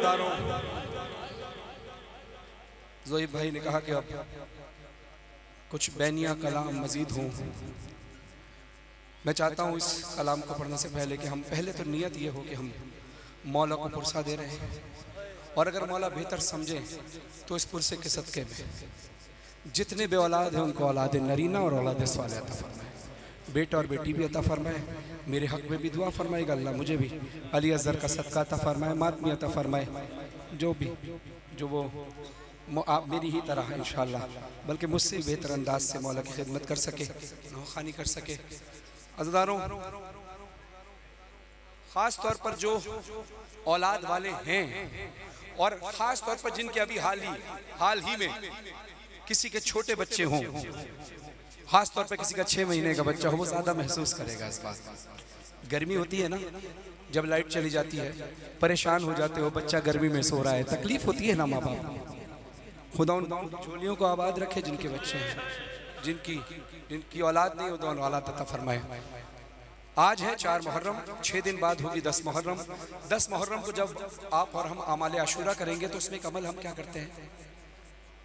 अज़दारों, ज़ोईब भाई ने कहा कि अब कुछ बैनिया कलाम मज़ीद हों। मैं चाहता हूँ इस कलाम को पढ़ने से पहले कि हम पहले तो नियत ये हो कि हम मौला को पुरसा दे रहे हैं, और अगर मौला बेहतर समझे तो इस पुरसे के सदक़े में जितने बे औलाद हैं उनको औलाद नरीना और औलाद साले अता फरमाए, बेटा और बेटी भी अता फरमाए, मेरे हक़ में भी दुआ फरमाएगा अल्लाह, मुझे भी अली अज़हर का सदका अता फरमाए, मातमी अता फरमाए, जो वो आप मेरी ही तरह है इंशाअल्लाह, बल्कि मुझसे बेहतर अंदाज से मौला की खिदमत कर सके, नौखानी कर सके। अज़दारों, ख़ास तौर पर जो औलाद वाले हैं और ख़ास तौर पर जिनके अभी हाल ही में किसी के छोटे बच्चे हों, ख़ास तौर पर किसी का 6 महीने का बच्चा हो, वो ज़्यादा महसूस करेगा इस बात को। गर्मी होती है ना, जब लाइट चली जाती है परेशान हो जाते हो, बच्चा गर्मी में सो रहा है, तकलीफ़ होती है ना माँ बाप। खुदा उन झोलियों को आबाद रखे जिनके बच्चे हैं, जिनकी औलाद नहीं हो तो औलाद अता फरमाए। आज है 4 मुहर्रम, 6 दिन बाद होगी 10 मुहर्रम। 10 मुहर्रम को जब आप और हम आमाले आशूरा करेंगे तो उसमें कमल हम क्या करते हैं,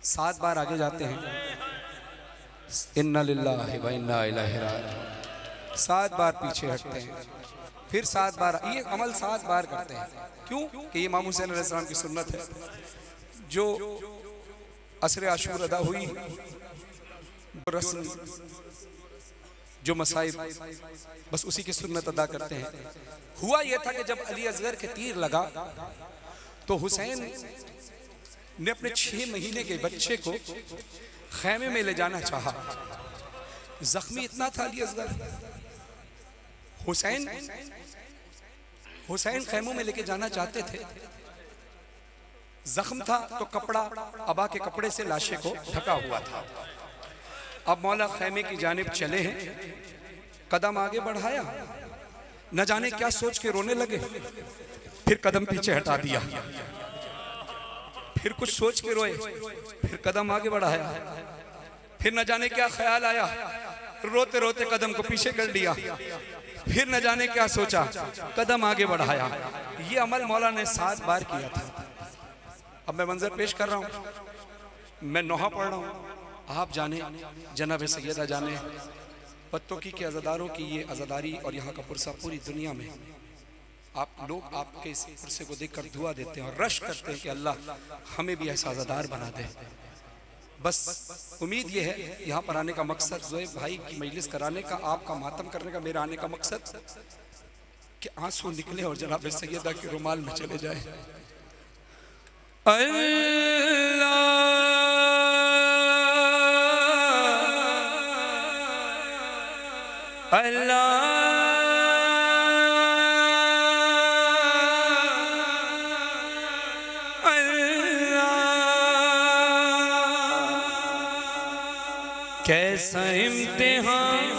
7 बार आगे जाते हैं, इन्ना लिल्लाहि व इन्ना इलैहि राजिऊन, 7 बार पीछे हटते हैं, फिर 7 बार, ये अमल 7 बार करते हैं। क्यों कि इमाम हुसैन अलैहिस्सलाम की सुन्नत है। जो असर आशूर अदा हुई, जो रस्म, जो मसाइब, बस उसी की सुन्नत अदा करते हैं। हुआ यह था कि जब अली असगर के तीर लगा तो हुसैन ने अपने 6 महीने के बच्चे को खैमे में ले जाना चाहा। जख्मी इतना था अली असगर, हुसैन खैमों में लेके जाना चाहते थे, जख्म था तो कपड़ा, अबा के कपड़े से लाशे को ढका हुआ था। अब मौला खैमे की जानिब चले हैं, कदम आगे बढ़ाया, न जाने क्या सोच के रोने लगे, फिर कदम पीछे हटा दिया, फिर कुछ सोच के रोए, फिर कदम आगे बढ़ाया, फिर न जाने क्या ख्याल आया, रोते रोते कदम को पीछे कर लिया, फिर न जाने क्या सोचा, कदम आगे बढ़ाया। ये अमल मौला ने 7 बार किया था। अब मैं मंजर पेश कर रहा हूँ, मैं नोहा पढ़ रहा हूँ, आप जाने, जनाब सैयदा जाने, पत्तोकी के अज़ादारों की ये अज़ादारी और यहाँ का पुरसा पूरी दुनिया में आप लोग आपके इस पुरसे को देखकर दुआ देते हैं और रश करते हैं कि अल्लाह हमें भी ऐसा अज़ादार बना दे। बस उम्मीद ये है, यहाँ पर आने का मकसद ज़ोईब भाई की मजलिस कराने का, आपका मातम करने का, मेरा आने का मकसद कि आंसू निकले और जनाब सैयदा के रुमाल में चले जाए। अल्लाह कैसा इम्तिहान,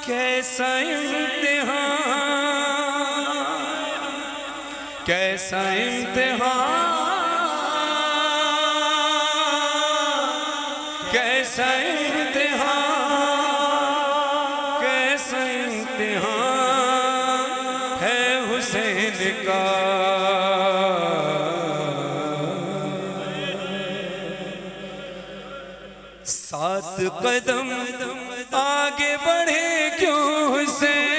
कैसा इम्तिहान, कैसा इम्तिहान, कैसा इम्तिहान, कैसा इम्तिहान है हुसैन का। सात कदम आगे बढ़े क्यों हुसैन,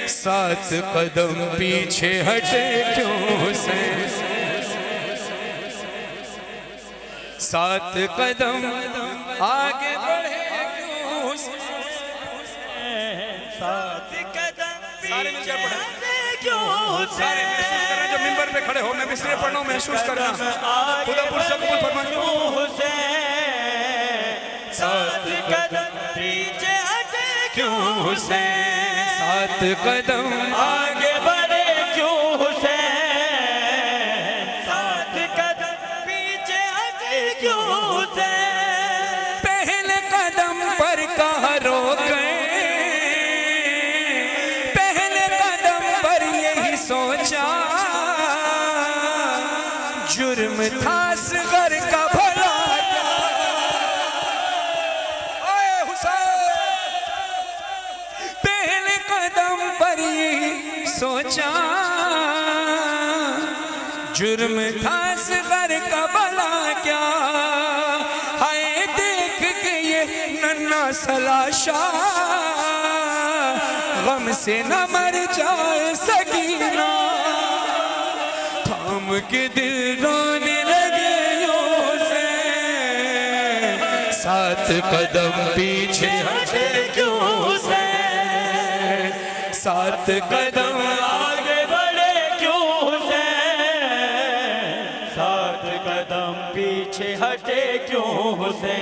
7 कदम पीछे हटे क्यों हुसैन, 7 कदम आगे बढ़े क्यों हुसैन, 7 कदम पीछे हटे क्यों हुसैन। जो मिंबर पे खड़े हो, मैं मिसरे पढ़ना हूं, महसूस करना, खुदा पुरसा कबूल फरमाए। 7 कदम पीछे हटे क्यों हुसैन, 7 कदम आगे बढ़े क्यों हुसैन, 7 कदम पीछे हटे क्यों हुसैन। पहले कदम पर कहाँ रोक गए, पहले कदम पर यही सोचा, जुर्म था असग़र का भला, कदम पर ये सोचा, जुर्म था असग़र का भला क्या, हाय देख के ये नन्हा सलाशा, गम से न मर जाए सकीना, थाम के दिल रोने लगे यूं से, 7 कदम पीछे हटे क्यों से, 7 कदम आगे बढ़े क्यों से, 7 कदम पीछे हटे क्यों से,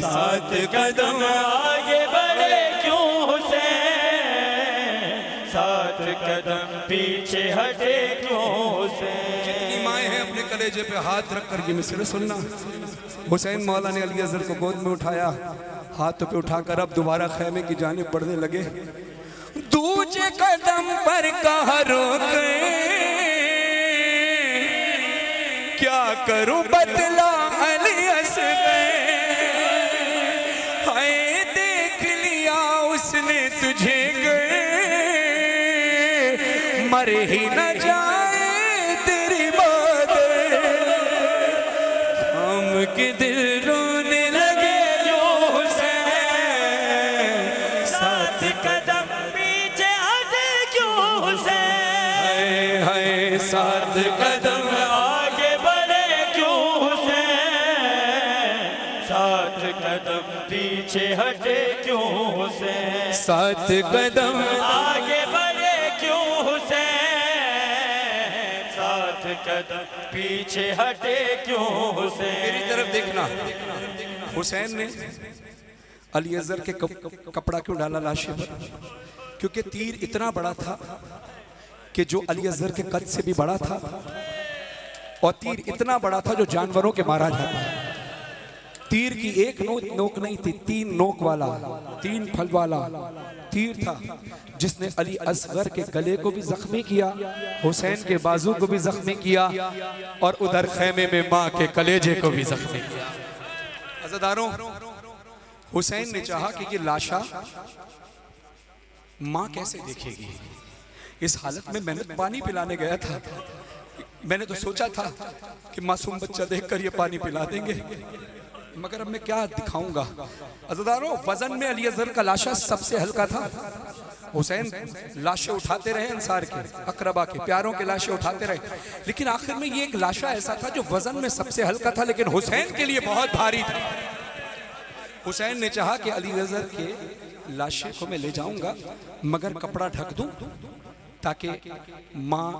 7 कदम आगे बढ़े क्यों से, 7 कदम पीछे हटे क्यों से। जितनी माएँ हैं अपने कलेजे पे हाथ रख कर ये मिसरे सुनना। हुसैन मौला ने अली अज़हर को गोद में उठाया, हाथों पे उठाकर अब दोबारा खैमे की जानिब बढ़ने लगे। दूजे कदम पर कहाँ रोके, क्या करूं बतला अली असग़र, हाय देख लिया उसने तुझे गए, मर ही न जाए तेरी बात, हम के दिल रोने लगे यूं से, 7 कदम पीछे हटे क्यों से, हाय हाय 7 कदम आगे बढ़े क्यों से, 7 कदम पीछे हटे क्यों से, 7 कदम आगे बढ़े क्यों से, 7 कदम पीछे हटे क्यों से। मेरी तरफ देखना। हुसैन ने अली अज़हर के कपड़ा क्यों डाला लाशे पर, क्योंकि तीर इतना बड़ा था कि जो अली अज़हर के कद से भी बड़ा था, और तीर इतना बड़ा था जो जानवरों के मारा जाता है। तीर की एक नोक नहीं थी, 3 नोक वाला, 3 फल वाला तीर था, जिसने अली असगर के गले को भी जख्मी किया, हुसैन के बाजू को भी जख्मी किया, और उधर खैमे में माँ के कलेजे को भी जख्मी किया। अज़ादारों, हुसैन ने चाहा कि ये लाशा माँ कैसे देखेगी। इस हालत में मैंने पानी पिलाने गया था, मैंने तो सोचा था कि मासूम बच्चा देखकर ये पानी पिला देंगे, मगर अब मैं क्या दिखाऊंगा। अज़ादारों, वजन में अली अज़हर का लाशा सबसे हल्का था। हुसैन लाशें उठाते रहे, अंसार के, अकरबा के, प्यारों के लाशें उठाते रहे, लेकिन आखिर में ये एक लाशा ऐसा था जो वजन में सबसे हल्का था, लेकिन हुसैन के लिए बहुत भारी था। हुसैन ने चाहा कि अली अज़हर के लाशे को मैं ले जाऊंगा, मगर कपड़ा ढक दूं ताकि माँ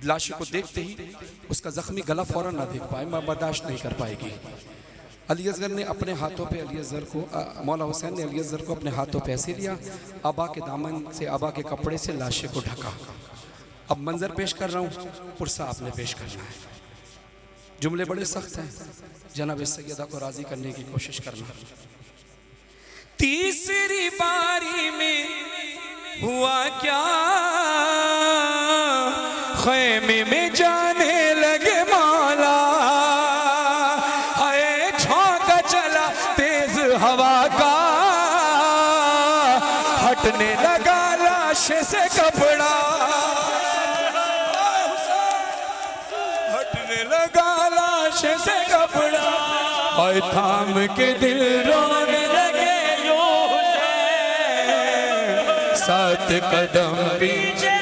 लाशे को देखते ही उसका जख्मी गला फौरन ना देख पाए, माँ बर्दाश्त नहीं कर पाएगी। अली अज़हर ने अपने हाथों पे अली अज़हर को, मौला हुसैन ने अली अज़हर को अपने हाथों पे ऐसे लिया, अबा के दामन से, अबा के कपड़े से लाशे को ढका। अब मंजर पेश कर रहा हूँ, पुरसा आपने पेश करना है। जुमले बड़े सख्त हैं, जनाब सैयदा को राजी करने की कोशिश करना। तीसरी बारी में हुआ क्या, खैमे में जाने लगे मौला, हाय झोंका चला तेज हवा का, हटने लगा लाशे से कपड़ा, हटने लगा लाशे से कपड़ा, और थाम के दिल रोने लगे यूं से, 7 कदम पीछे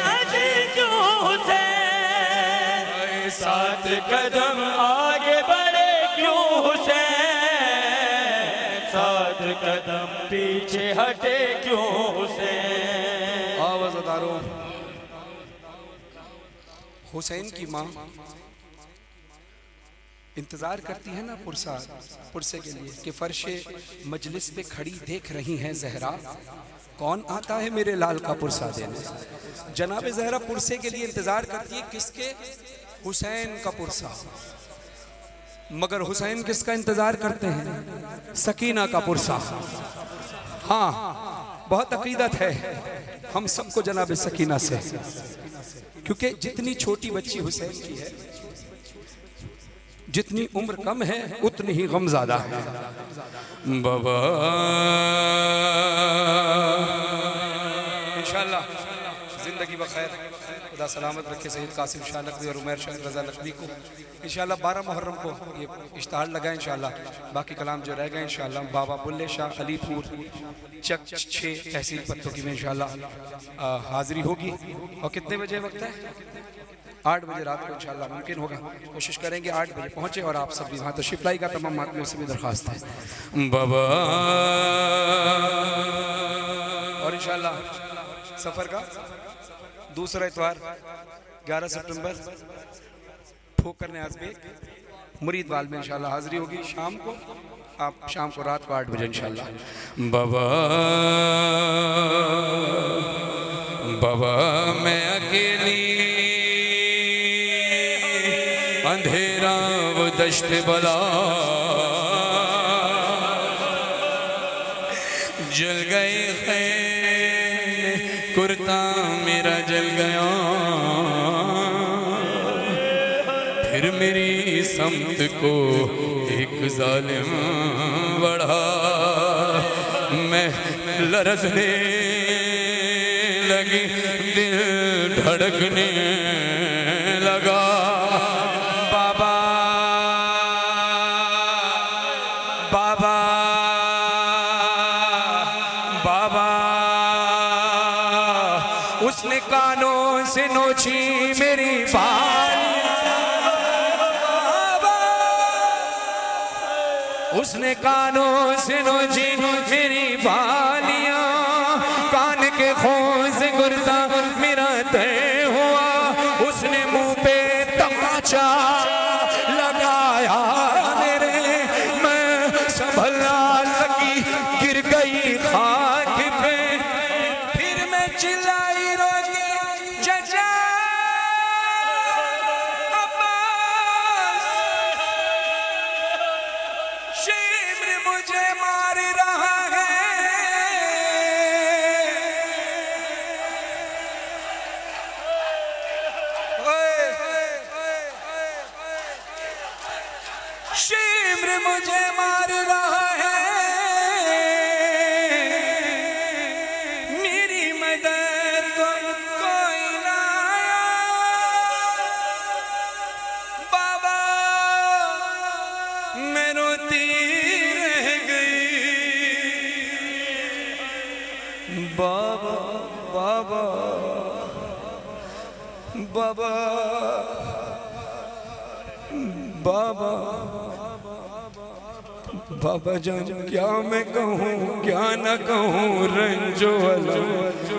7 कदम आगे बढ़े क्यों से, 7 कदम पीछे हटे क्यों से। आवाज़दारों, हुसैन की माँ इंतजार करती है ना पुरसे के लिए कि फर्शे मजलिस पे खड़ी देख रही हैं ज़हरा, कौन आता है मेरे लाल का पुरसा देने। जनाब ज़हरा पुरसे के लिए इंतजार करती है, किसके? हुसैन का पुरसा। मगर हुसैन किसका इंतजार करते हैं? सकीना का पुरसा। हाँ, बहुत अकीदत है हम सबको जनाब सकीना से, क्योंकि जितनी छोटी बच्ची हुसैन की है, जितनी उम्र कम है उतनी ही गम ज़्यादा है। बाबा बखैर, खुदा सलामत रखे सैयद कासिम शाह नकवी और उमैर शाह रज़ा नकवी को। इंशाल्लाह 12 मुहर्रम को ये इश्तहार लगाएं इंशाल्लाह। बाकी कलाम जो रह गए इंशाल्लाह बाबा बुल्ले शाह अलीपुर चक 6 तहसील पत्तों की में इंशाल्लाह हाज़िरी होगी। और कितने बजे वक्त है? 8 बजे रात को इंशाल्लाह मुमकिन होगा, कोशिश करेंगे 8 बजे पहुँचे और आप सब भी वहाँ तशरीफ़ लाई का तमाम मातमियों से भी दरख्वास्त है बाबा। और इंशाल्लाह सफ़र का दूसरा इतवार 11 सितंबर ठोकर न्याज़ बेग मुरीद वाल में इंशाल्लाह हाज़िरी होगी शाम को। आप शाम को रात को 8 बजे इंशाल्लाह। बाबा बाबा मैं अकेली अंधेरा वो दश्त बला जल गए खैर कुर्ता मेरा जल गया, फिर मेरी समत को एक जालिम बढ़ा, मैं लरज़ने लगी दिल धड़कने लगा। बाबा बाबा बाबा उसने कानों से नोची मेरी उसने कानों से नोची मेरी बालियां, कान के खून से गुर्दा मेरा तय हुआ। उसने मुंह पे तमाचा लगाया मेरे, मैं संभलना लगी गिर गई खाक पे। फिर मैं चिल्लाई रोगी चचा शिम्र मुझे मार रहा है। शिम्र मुझे मार रहा है, मेरी मदद को कोई ना आया। बाबा मैं रोती रह गई। बाबा बाबा बाबा बाबा बाबा जान क्या मैं कहूँ क्या न कहूँ, रंजो अलम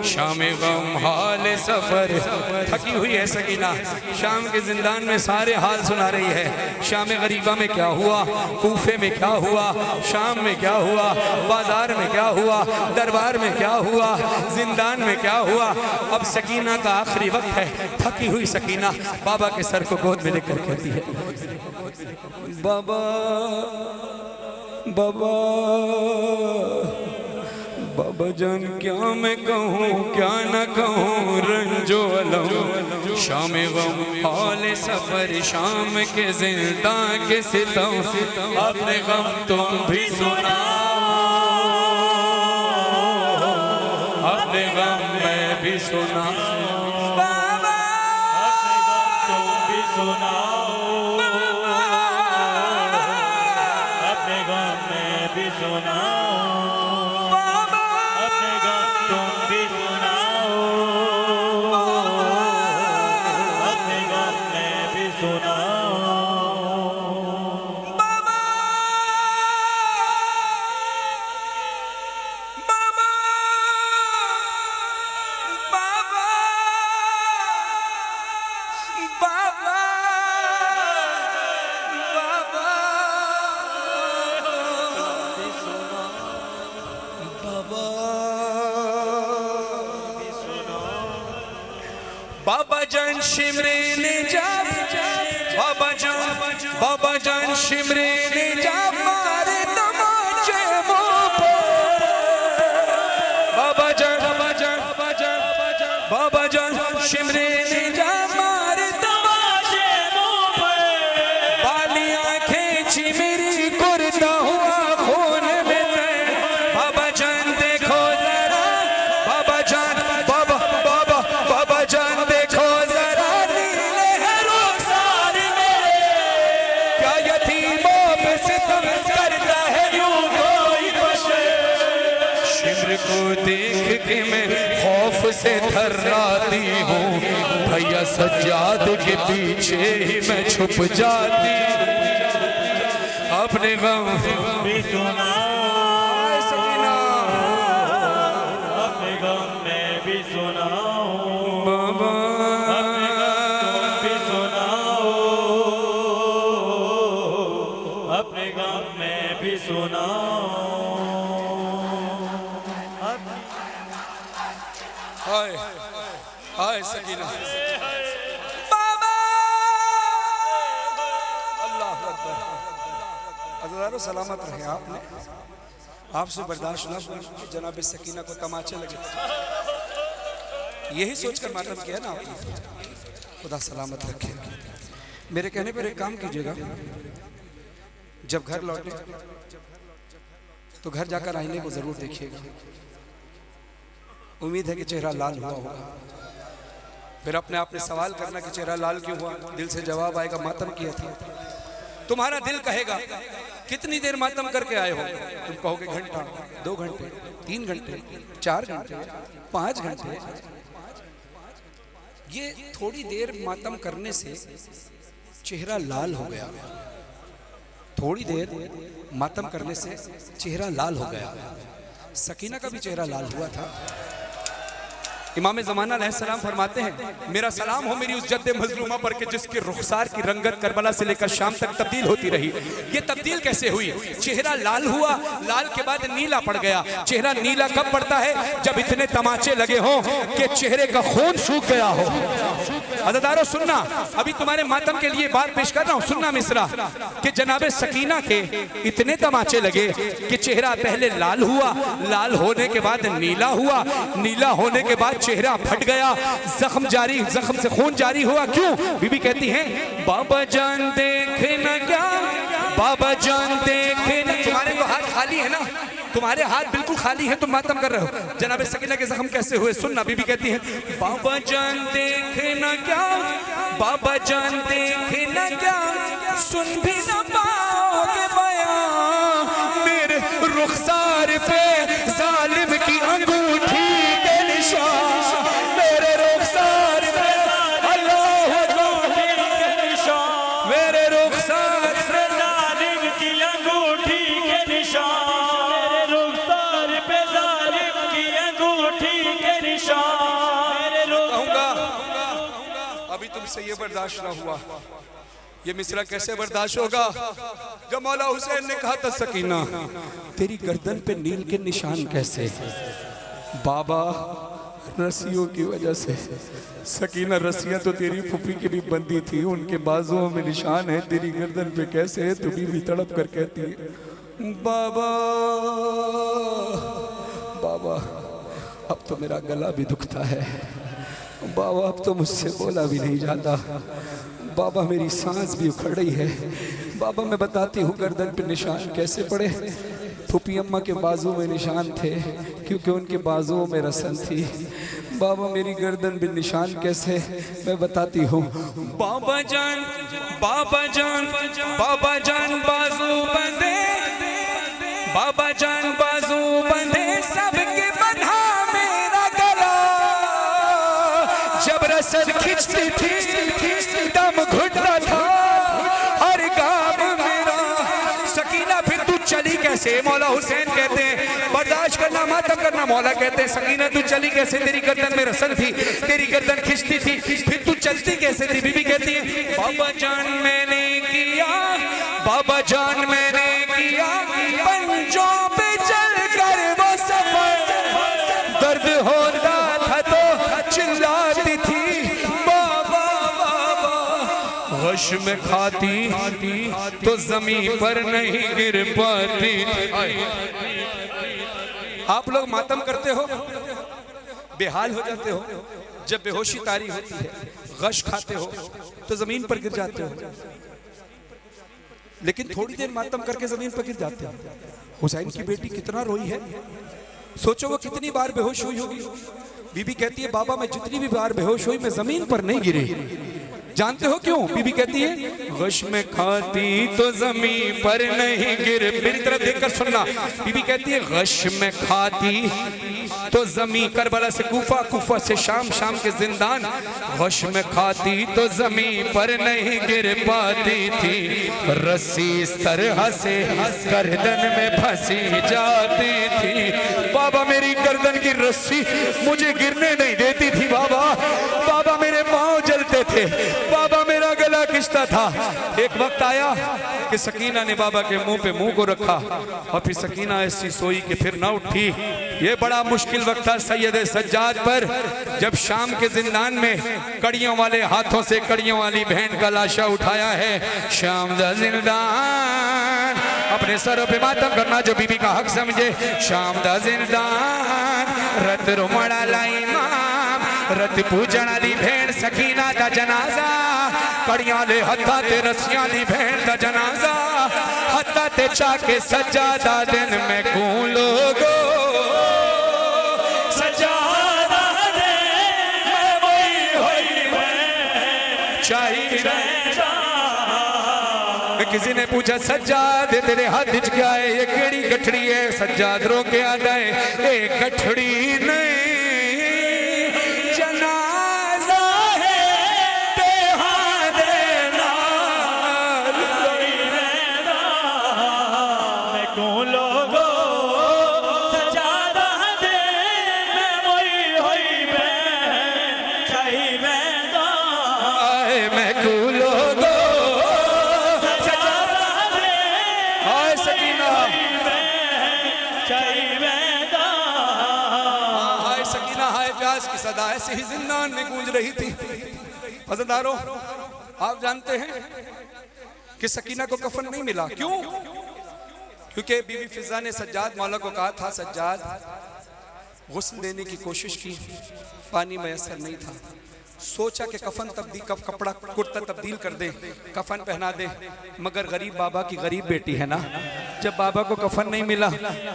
शाम गम हाल सफर। थकी हुई है सकीना, शाम के जिंदान में सारे हाल सुना रही है। शाम गरीबा में क्या हुआ, कूफे में क्या हुआ, शाम में क्या हुआ, बाजार में क्या हुआ, दरबार में क्या हुआ, जिंदान में क्या हुआ। अब सकीना का आखिरी वक्त है। थकी हुई सकीना बाबा के सर को गोद में लेकर कहती है बाबा बाबा बाबा जान क्या मैं कहूँ क्या न कहूँ, रंजो अलम शाम गम हाल सफर। शाम के जिंदा के सितम अपने गम तुम भी सुनाओ, अपने गम मैं भी सुनाऊं। बाबा अपने गम तुम भी सुनाओ, अपने गम मैं भी सुनाओ। बाबा अपने गम तुम भी सुनाओ, अपने गम मैं भी सुनाओ। बाबा बाबा बाबा बाबा बाबा जान शिमरे ने जा, बाबा जान शिमरे ने जा मारे तमाचे मुँह पे। बाबा जान शिमरे ने जा मारे तमाचे मुँह पे। बालियां खींची मेरी कुर्ता हुआ खून में। बाबा जान देखो जरा, बाबा जान बाबा हश्र को देख के मैं खौफ से थर्राती हूँ, भैया सज्जाद के पीछे ही मैं छुप जाती हूँ। अपने गम भी सुनाओ, सकीना, अपने गम में भी सुनाओ, बाबा अपने गम तुम भी सुनाओ, अपने गम में भी सुनाओ। हाय हाय सकीना, बाबा अल्लाह अकबर। हज़रारों सलामत रहे। आपने आपसे बर्दाश्त ना हुआ कि जनाब सकीना को तमाचे लगे, यही सोचकर मातम किया ना आपने। खुदा सलामत रखे। मेरे कहने पर एक काम कीजिएगा, जब घर लौटे तो घर जाकर आईने को जरूर देखिएगा। उम्मीद है कि चेहरा लाल हुआ होगा। फिर अपने आप ने सवाल करना कि चेहरा लाल क्यों हुआ। दिल से जवाब आएगा मातम किया था। तुम्हारा दिल कहेगा कितनी देर मातम करके आए हो। तुम कहोगे घंटा, 2 घंटे, 3 घंटे, 4 घंटे, 5 घंटे। ये थोड़ी देर मातम करने से चेहरा लाल हो गया। थोड़ी देर मातम करने से चेहरा लाल हो गया। सकीना का भी चेहरा लाल हुआ था। इमाम ज़माना अलैहिस्सलाम फरमाते हैं, मेरा सलाम हो मेरी उस जद्दे मजलूमा पर कि जिसके रुखसार की रंगत करबला से लेकर शाम तक तब्दील होती रही। ये तब्दील कैसे हुई? चेहरा लाल हुआ, लाल के बाद नीला पड़ गया। चेहरा नीला कब पड़ता है? जब इतने तमाचे लगे हों कि चेहरे का खून सूख गया हो। अज़ादारों सुनना, अभी तुम्हारे मातम के लिए बात पेश कर रहा हूँ। सुनना मिसरा कि जनाबे सकीना के इतने तमाचे लगे कि चेहरा पहले लाल हुआ, लाल होने के बाद नीला हुआ, नीला होने के बाद चेहरा फट गया, जख्म जारी, जख्म से खून जारी हुआ। क्यों? बीबी कहती हैं, बाबा जान देखना क्या, बाबा जान देखना। तुम्हारे तो हाथ खाली है ना, तुम्हारे हाथ बिल्कुल खाली है, तुम मातम कर रहे हो। जनाब सकीना के जख्म कैसे हुए सुनना। बीबी कहती है, बाबा जान देखना क्या, बाबा जान देखना क्या, सुन भी न पाओगे बयां मेरे रुखसार पे जालिम की अंगूठी के निशान। मेरे रुखसार पे अल्लाह अंगूठी के निशान, मेरे रुखसार पे जालिम की अंगूठी के निशान, मेरे रुखसार पे जालिम की अंगूठी के निशान, मेरे कहूंगा अभी तुमसे ये बर्दाश्त ना हुआ। ये मिसरा कैसे बर्दाश्त होगा? जब मौला हुसैन ने कहा था, सकीना तेरी गर्दन पे नील के निशान कैसे? बाबा रस्सियों की वजह से। सकीना रस्सियां तो तेरी फुफी की भी बंदी थी, उनके बाजुओं में निशान है, तेरी गर्दन पे कैसे है? तू भी तड़प कर कहती है, बाबा बाबा अब तो मेरा गला भी दुखता है, बाबा अब तो मुझसे बोला भी नहीं जाता, बाबा मेरी सांस भी उखड़ रही है। बाबा मैं बताती हूँ गर्दन पे निशान कैसे पड़े। फूफी अम्मा के बाजू में निशान थे क्योंकि उनके बाजुओं में रसन थी। बाबा मेरी गर्दन पे निशान कैसे, मैं बताती हूँ। बाबा जान, बाबा जान, बाबा जान बाजू बंधे, बाबा जान बाजू बंधे, सबके बंधा मेरा गला। जब रसन खिंचती थी दम घुटता था हर गाम मेरा। सकीना फिर तू चली कैसे? मौला हुसैन कहते हैं बर्दाश्त करना, मातम करना। मौला कहते हैं सकीना तू चली कैसे? तेरी गर्दन में रसन थी, तेरी गर्दन खिंचती थी, फिर तू चलती कैसे थी? बीबी कहती है, बाबा जान मैंने किया, बाबा जान मैंने किया, पंजों पे चल कर वो सफर, दर्द होता था तो चिल्लाती थी, गश में खाती तो जमीन पर नहीं गिर पाती। आप लोग मातम करते हो, बेहाल हो जाते हो, जब बेहोशी तारी होती है, गश खाते हो तो जमीन पर गिर जाते हो, लेकिन थोड़ी देर मातम करके जमीन पर गिर जाते हो। हुसैन की बेटी कितना रोई है, सोचो वो कितनी बार बेहोश हुई होगी। बीबी कहती है, बाबा मैं जितनी भी बार बेहोश हुई मैं जमीन पर नहीं गिरी, जानते हो क्यों? बीबी कहती है गश में खाती तो जमीन पर नहीं गिर। मेरी तरफ देखकर सुनना। बीबी कहती है गश में खाती तो जमीन, करबला से कूफा, कूफा से शाम, शाम के जिंदान। गश में खाती तो जमीन पर नहीं गिर पाती थी, रस्सी इस तरह से गर्दन में फंसी जाती थी। बाबा मेरी गर्दन की रस्सी मुझे गिरने नहीं देती थी बाबा। बाबा मेरे पांव जलते थे, बाबा मेरा गला खिंचता था। एक वक्त आया कि सकीना ने बाबा के मुंह पे मुंह को रखा और फिर सकीना ऐसी सोई कि फिर ना उठी। ये बड़ा मुश्किल वक्त था सैयद सज्जाद पर, जब शाम के जिंदान में कड़ियों वाले हाथों से कड़ियों वाली बहन का लाशा उठाया है। शाम दा जिंदान, अपने सरों पे मातम करना जो बीबी का हक समझे। शाम दा जिंदान, रत रुमड़ा लाई माम, रत पूजन वाली भेड़ सकीना दा जनाजा। कड़ियां ले हत्था ते रस्सियां दी भेड़ दा जनाजा, हत्था ते चाके सज्जादा दिन में कूं लोगो। सज्जादा दे मैं वही होई मैं चाहिए। किसी ने पूछा सज्जाद तेरे हाथ में क्या है? ये केड़ी गठड़ी है? सज्जाद रो के आता है ये गठड़ी नहीं, जनाजा है तेहा देना। मैं कौन लोगो सज्जादा दे मैं वही होई मैं चाहिए। मैं कूं लोगो की सदा ऐसे ही जिंदान में गूंज रही थी। अज़ीज़दारों, आप जानते हैं कि सकीना को कफन नहीं मिला। क्यों? क्योंकि बीबी फिजा ने सज्जाद मौला को कहा था सज्जाद गुस्ल देने की कोशिश की, पानी मैसर नहीं था। सोचा कि कफन तब्दील, कपड़ा कुर्ता तब्दील कर दे, कफन पहना दे, मगर गरीब बाबा की गरीब बेटी है ना, जब बाबा को कफन नहीं मिला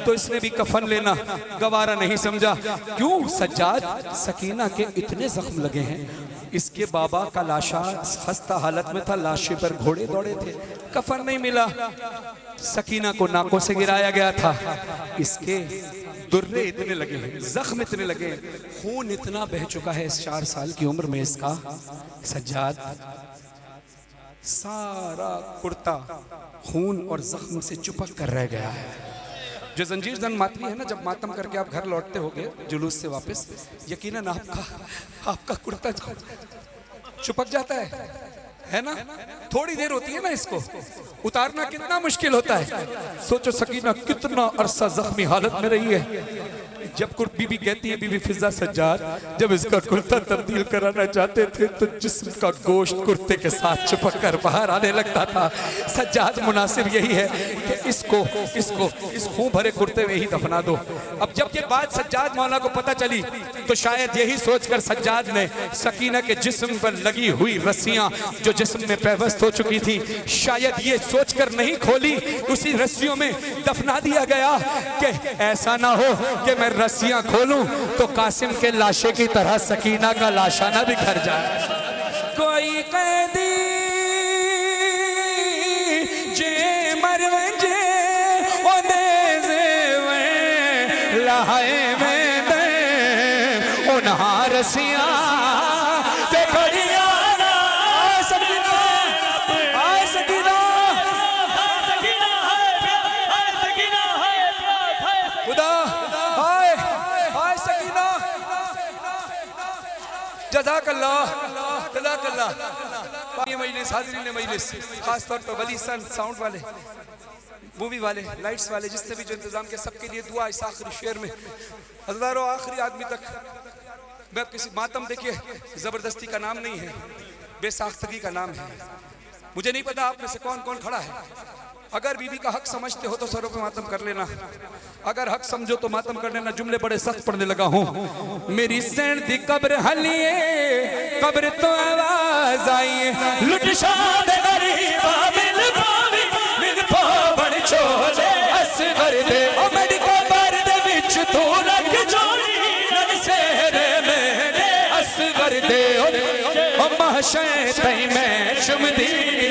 तो इसने भी कफन लेना गवारा नहीं समझा। क्यों? सज्जाद सकीना के इतने जख्म लगे हैं, इसके बाबा का लाशा खस्ता हालत में था, लाशे पर घोड़े दौड़े थे, कफन नहीं मिला। सकीना को नाकों से गिराया गया था, इसके दुर्रे इतने लगे हैं, जख्म इतने लगे, खून इतना बह चुका है इस 4 साल की उम्र में इसका। सज्जाद सारा कुर्ता खून और जख्म से चिपक कर रह गया है। जो जंजीर जन मातमी है ना, जब मातम करके आप घर लौटते होगे जुलूस से वापस, यकीनन आपका कुर्ता चिपक जाता है ना? थोड़ी देर होती है ना, इसको उतारना कितना मुश्किल होता है। सोचो सकीना कितना अरसा जख्मी हालत में रही है। जब बीबी कहती है, बीबी फिजा सज्जाद जब इसका कुर्ता तब्दील कराना चाहते थे तो जिस्म का गोश्त कुर्ते के साथ चिपक कर बाहर आने लगता था। सज्जाद मुनासिब यही है कि इसको इस खून भरे कुर्ते में ही दफना दो। अब जब ये बात सज्जाद मौला को पता चली तो शायद यही सोचकर सज्जाद ने सकीना के जिस्म पर लगी हुई रस्सियां जो जिस्म में पैवस्त हो चुकी थी, शायद ये सोचकर नहीं खोली, उसी रस्सियों में दफना दिया गया कि ऐसा ना हो कि मैं रस्सियां खोलूं तो कासिम के लाशे की तरह सकीना का लाशा ना बिखर जाए। कोई कैदी जे मर जे ओ दे जे लहाए में दे उन्हा रस्सियां ते खड़ियां ना सकीना आए सकीना खुदा मजलिस हाज़रीन मजलिस, खास तौर पर वली सन साउंड वाले, मूवी वाले, लाइट्स वाले, जिसने भी जो इंतजाम किया, सबके लिए दुआ इस आखिरी शेर में। हज़ारों आखिरी आदमी तक मैं किसी मातम, देखिए जबरदस्ती का नाम नहीं है, बेसाख्तगी का नाम है। मुझे नहीं पता आप में से कौन कौन खड़ा है। अगर बीबी का हक समझते हो तो सरों पे मातम कर लेना, अगर हक समझो तो मातम कर लेना। जुमले बड़े सख्त पढ़ने लगा हूँ। मेरी सैन दी कब्र हलिए, कब्र तो आवाज आई, लुट शाद गरीबा मिल पावी मिल पावण छोले असगर दे ओ मेडिकल बार दे विच तू रख जोड़ी रग सेरे मेरे असगर दे ओ नशे तई में चुमदी